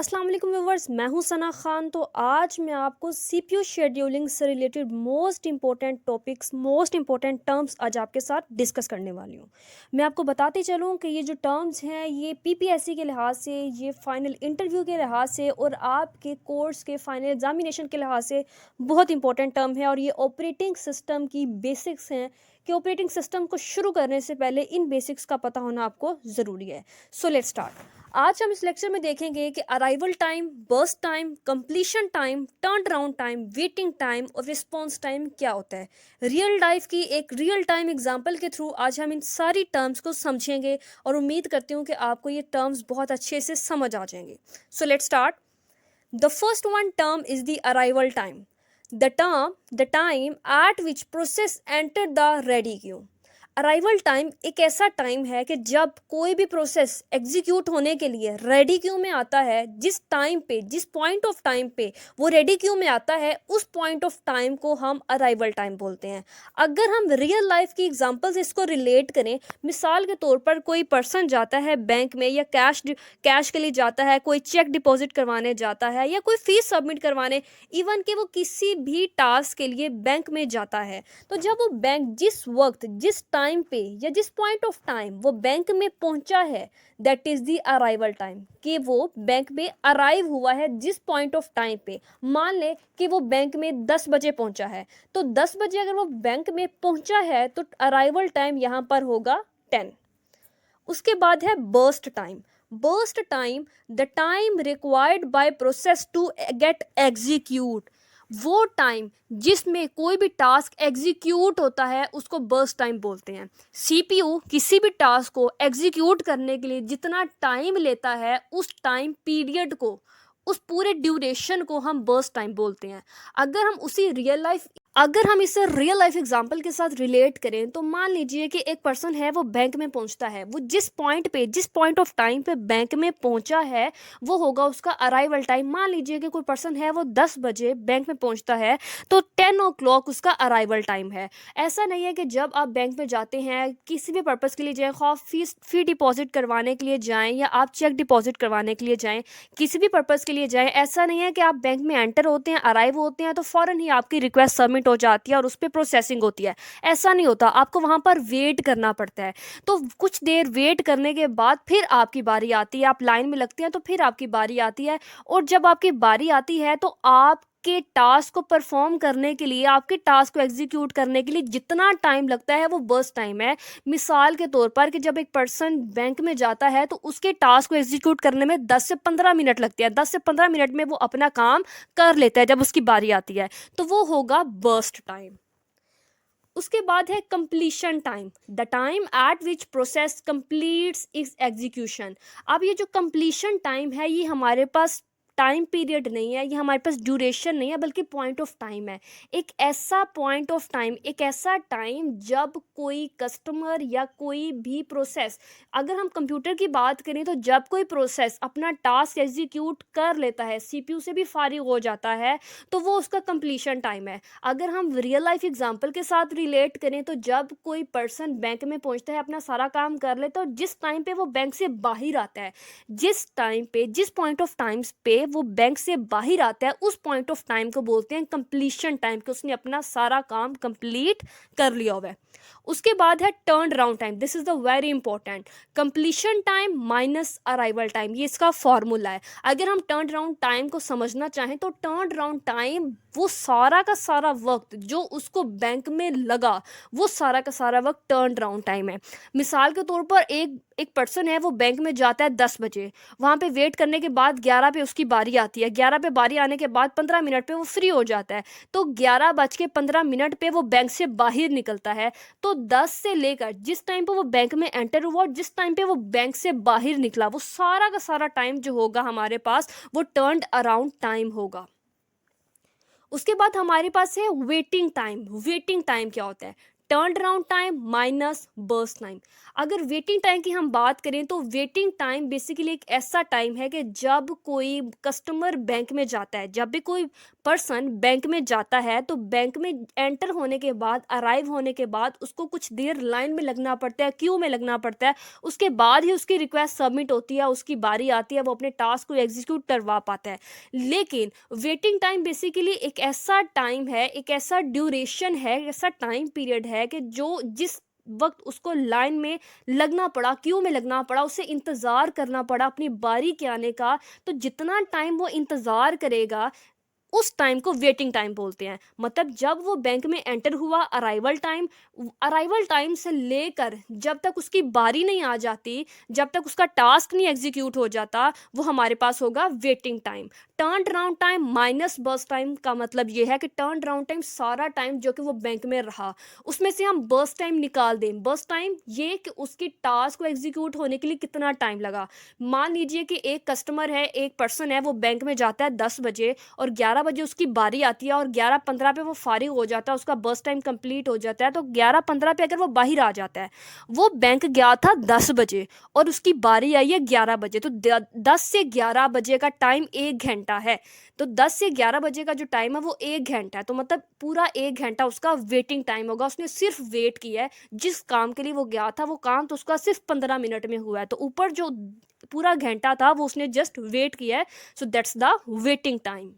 अस्सलाम वालेकुम व्यूवर्स, मैं हूं सना खान। तो आज मैं आपको सीपीयू शेड्यूलिंग से related most important topics, most important terms आज आपके साथ डिस्कस करने वाली हूं। मैं आपको बताते चलूं कि ये जो टर्म्स हैं ये पीपीएससी के लिहाज से, ये फाइनल इंटरव्यू के लिहाज से और आपके कोर्स के फाइनल एग्जामिनेशन के लिहाज से बहुत इंपॉर्टेंट टर्म है। और ये ऑपरेटिंग सिस्टम की बेसिक्स हैं कि ऑपरेटिंग सिस्टम को शुरू करने से पहले इन बेसिक्स का पता होना आपको ज़रूरी है। So let's start. आज हम इस लेक्चर में देखेंगे कि arrival time, burst time, completion time, turn around time, waiting time और रिस्पॉन्स टाइम क्या होता है। रियल लाइफ की एक रियल टाइम एग्जांपल के थ्रू आज हम इन सारी टर्म्स को समझेंगे और उम्मीद करती हूँ कि आपको ये टर्म्स बहुत अच्छे से समझ आ जाएंगे। So let's start. The first one term is the arrival time. The time eight which process enter the ready queue. Arrival time एक ऐसा टाइम है कि जब कोई भी प्रोसेस एग्जीक्यूट होने के लिए रेडी क्यू में आता है, जिस टाइम पे, जिस पॉइंट ऑफ टाइम पे वो रेडी क्यू में आता है, उस पॉइंट ऑफ टाइम को हम अराइवल टाइम बोलते हैं। अगर हम रियल लाइफ की एग्जांपल से इसको रिलेट करें, मिसाल के तौर पर कोई पर्सन जाता है बैंक में या कैश के लिए जाता है, कोई चेक डिपॉजिट करवाने जाता है या कोई फीस सबमिट करवाने, इवन कि वो किसी भी टास्क के लिए बैंक में जाता है। तो जब वो बैंक जिस वक्त, जिस टाइम पे या जिस पॉइंट ऑफ टाइम वो बैंक में पहुंचा है, that is the arrival time. कि वो बैंक में अराइव हुआ है जिस पॉइंट ऑफ टाइम पे। मान ले कि वो बैंक में 10 बजे पहुंचा है, तो 10 बजे अगर वो बैंक में पहुंचा है तो अराइवल टाइम यहाँ पर होगा 10। उसके बाद है burst time. Burst time, the time required by process to get execute. वो टाइम जिसमें कोई भी टास्क एग्जीक्यूट होता है उसको बर्स्ट टाइम बोलते हैं। सीपीयू किसी भी टास्क को एग्जीक्यूट करने के लिए जितना टाइम लेता है, उस टाइम पीरियड को, उस पूरे ड्यूरेशन को हम बर्स्ट टाइम बोलते हैं। अगर हम इसे रियल लाइफ एग्जांपल के साथ रिलेट करें तो मान लीजिए कि एक पर्सन है, वो बैंक में पहुंचता है, वो जिस पॉइंट ऑफ टाइम पे बैंक में पहुंचा है वो होगा उसका अराइवल टाइम। मान लीजिए कि कोई पर्सन है, वो 10 बजे बैंक में पहुंचता है, तो 10 o'clock उसका अराइवल टाइम है। ऐसा नहीं है कि जब आप बैंक में जाते हैं किसी भी पर्पज़ के लिए जाएं, खौफ फी डिपॉजिट करवाने के लिए जाएं या आप चेक डिपॉजिट करवाने के लिए जाएं, किसी भी पर्पज़ के लिए जाएं, ऐसा नहीं है कि आप बैंक में एंटर होते हैं, अराइव होते हैं तो फ़ौरन ही आपकी रिक्वेस्ट सबमिट हो जाती है और उस पर प्रोसेसिंग होती है। ऐसा नहीं होता, आपको वहाँ पर वेट करना पड़ता है। तो कुछ देर वेट करने के बाद फिर आपकी बारी आती है, आप लाइन में लगते हैं तो फिर आपकी बारी आती है। और जब आपकी बारी आती है तो आप के टास्क को परफॉर्म करने के लिए, आपके टास्क को एग्जीक्यूट करने के लिए जितना टाइम लगता है वो बर्स्ट टाइम है। मिसाल के तौर पर कि जब एक पर्सन बैंक में जाता है तो उसके टास्क को एग्जीक्यूट करने में 10 से 15 मिनट लगते हैं। 10 से 15 मिनट में वो अपना काम कर लेता है जब उसकी बारी आती है, तो वो होगा बर्स्ट टाइम। उसके बाद है completion time. The time eight which process completes it's execution. अब ये जो कंप्लीशन टाइम है ये हमारे पास टाइम पीरियड नहीं है, ये हमारे पास ड्यूरेशन नहीं है, बल्कि पॉइंट ऑफ टाइम है। एक ऐसा पॉइंट ऑफ टाइम, एक ऐसा टाइम जब कोई कस्टमर या कोई भी प्रोसेस, अगर हम कंप्यूटर की बात करें तो जब कोई प्रोसेस अपना टास्क एग्जीक्यूट कर लेता है, सीपीयू से भी फारिग हो जाता है, तो वो उसका कंप्लीशन टाइम है। अगर हम रियल लाइफ एग्जांपल के साथ रिलेट करें तो जब कोई पर्सन बैंक में पहुंचता है, अपना सारा काम कर लेता है और जिस टाइम पे वो बैंक से बाहर आता है, जिस टाइम पे, जिस पॉइंट ऑफ टाइम्स पे वो बैंक से बाहर आता है, उस पॉइंट ऑफ टाइम को बोलते हैं कंप्लीशन टाइम, कि उसने अपना सारा काम कंप्लीट कर लिया हुआ है। उसके बाद है turn around time. This is the very important. Completion time minus arrival time, ये इसका फॉर्मूला है। अगर हम टर्न अराउंड टाइम को समझना चाहें तो टर्न अराउंड टाइम वो सारा का सारा वक्त जो उसको बैंक में लगा, वो सारा का सारा वक्त टर्न अराउंड टाइम है। मिसाल के तौर पर एक पर्सन है, वो बैंक में जाता है 10 बजे, वहाँ पे वेट करने के बाद 11 पे उसकी बारी आती है। 11 पे बारी आने के बाद 15 मिनट पे वो फ्री हो जाता है, तो 11:15 पे वो बैंक से बाहर निकलता है। तो 10 से लेकर जिस टाइम पे वो बैंक में एंटर हुआ और जिस टाइम पे वो बैंक से बाहर निकला, वो सारा का सारा टाइम जो होगा हमारे पास वो टर्न अराउंड टाइम होगा। उसके बाद हमारे पास है वेटिंग टाइम। वेटिंग टाइम क्या होता है? Turn around time minus burst time. अगर वेटिंग टाइम की हम बात करें तो वेटिंग टाइम बेसिकली एक ऐसा टाइम है कि जब कोई कस्टमर बैंक में जाता है, जब भी कोई पर्सन बैंक में जाता है तो बैंक में एंटर होने के बाद, अराइव होने के बाद उसको कुछ देर लाइन में लगना पड़ता है, क्यू में लगना पड़ता है, उसके बाद ही उसकी रिक्वेस्ट सबमिट होती है, उसकी बारी आती है, वो अपने टास्क को एग्जीक्यूट करवा पाता है। लेकिन वेटिंग टाइम बेसिकली एक ऐसा टाइम है, एक ऐसा ड्यूरेशन है, ऐसा टाइम पीरियड है कि जो जिस वक्त उसको लाइन में लगना पड़ा, क्यू में लगना पड़ा, उसे इंतज़ार करना पड़ा अपनी बारी के आने का, तो जितना टाइम वो इंतज़ार करेगा उस टाइम को वेटिंग टाइम बोलते हैं। मतलब जब वो बैंक में एंटर हुआ, अराइवल टाइम से लेकर जब तक उसकी बारी नहीं आ जाती, जब तक उसका टास्क नहीं एग्जीक्यूट हो जाता, वो हमारे पास होगा waiting time. Turn around time minus burst time का मतलब ये है कि टर्न अराउंड टाइम सारा टाइम जो कि वो बैंक में रहा, उसमें से हम बर्स्ट टाइम निकाल दें। बर्स्ट टाइम ये कि उसकी टास्क को एग्जीक्यूट होने के लिए कितना टाइम लगा। मान लीजिए कि एक कस्टमर है, एक पर्सन है, वो बैंक में जाता है 10 बजे और 11 बजे उसकी बारी आती है और 11:15 पे वो फारिग हो जाता है, उसका बस टाइम कंप्लीट हो जाता है। तो 11:15 पे अगर वो बाहर आ जाता है, वो बैंक गया था 10 बजे और उसकी बारी आई है 11 बजे, तो 10 से 11 बजे का टाइम 1 घंटा है। तो 10 से 11 बजे का जो टाइम है वो 1 घंटा है, तो मतलब पूरा 1 घंटा उसका वेटिंग टाइम होगा। उसने सिर्फ वेट किया है, जिस काम के लिए वो गया था वो काम तो उसका सिर्फ 15 मिनट में हुआ है, तो ऊपर जो पूरा घंटा था वो उसने जस्ट वेट किया है। So that's the waiting time.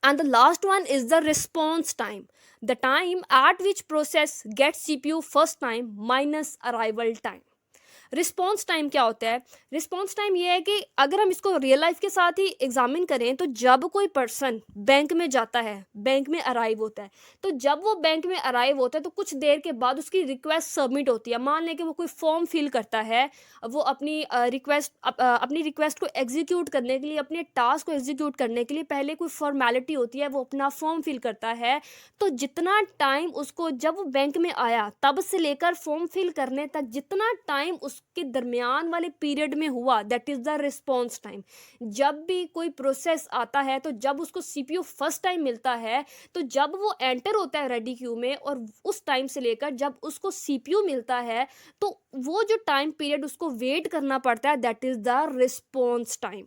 And the last one is the response time, the time at which process gets CPU first time minus arrival time। Response time क्या होता है? रिस्पॉन्स टाइम ये है कि अगर हम इसको रियल लाइफ के साथ ही एग्जामिन करें तो जब कोई पर्सन बैंक में जाता है, बैंक में अराइव होता है, तो जब वो बैंक में अराइव होता है तो कुछ देर के बाद उसकी रिक्वेस्ट सबमिट होती है। मान लें कि वो कोई फॉर्म फिल करता है, वो अपनी रिक्वेस्ट को एग्जीक्यूट करने के लिए, अपने टास्क को एग्जीक्यूट करने के लिए पहले कोई फॉर्मेलिटी होती है, वो अपना फॉर्म फिल करता है। तो जितना टाइम उसको, जब वो बैंक में आया तब से लेकर फॉर्म फिल करने तक जितना टाइम उसके दरमियान वाले पीरियड में हुआ, that is the response time. जब भी कोई प्रोसेस आता है तो जब उसको सीपीयू फर्स्ट टाइम मिलता है, तो जब वो एंटर होता है रेडी क्यू में, और उस टाइम से लेकर जब उसको सीपीयू मिलता है, तो वो जो टाइम पीरियड उसको वेट करना पड़ता है, that is the response time.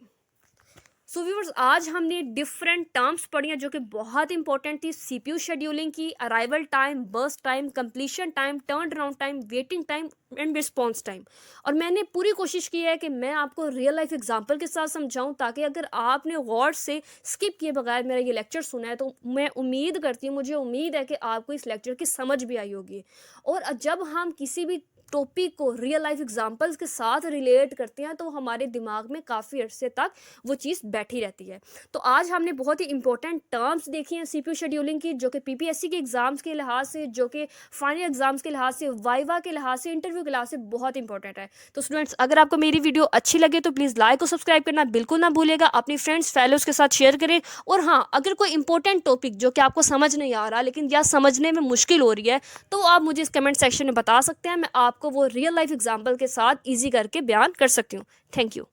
So viewers, आज हमने डिफरेंट टर्म्स पढ़ी हैं जो कि बहुत इंपॉर्टेंट थी सीपीयू शेड्यूलिंग की। Arrival time, burst time, completion time, turn around time, waiting time and response time. और मैंने पूरी कोशिश की है कि मैं आपको रियल लाइफ एग्जांपल के साथ समझाऊं, ताकि अगर आपने गौर से स्किप किए बगैर मेरा ये लेक्चर सुना है तो मैं उम्मीद करती हूँ, मुझे उम्मीद है कि आपको इस लेक्चर की समझ भी आई होगी। और जब हम किसी भी टॉपिक को रियल लाइफ एग्जांपल्स के साथ रिलेट करते हैं तो हमारे दिमाग में काफ़ी अरसे तक वो चीज़ बैठी रहती है। तो आज हमने बहुत ही इंपॉर्टेंट टर्म्स देखी हैं सीपीयू शेड्यूलिंग की, जो कि पीपीएससी के एग्ज़ाम्स के लिहाज से, जो कि फाइनल एग्जाम्स के लिहाज से, वाइवा के लिहाज से, इंटरव्यू के लिहाज से बहुत इंपॉर्टेंट है। तो स्टूडेंट्स, अगर आपको मेरी वीडियो अच्छी लगे तो प्लीज़ लाइक और सब्सक्राइब करना बिल्कुल ना भूलेगा, अपनी फ्रेंड्स फेलोज़ के साथ शेयर करें। और हाँ, अगर कोई इंपॉर्टेंट टॉपिक जो कि आपको समझ नहीं आ रहा, लेकिन या समझने में मुश्किल हो रही है, तो आप मुझे इस कमेंट सेक्शन में बता सकते हैं, मैं आपको वो रियल लाइफ एग्जाम्पल के साथ ईजी करके बयान कर सकती हूँ। Thank you.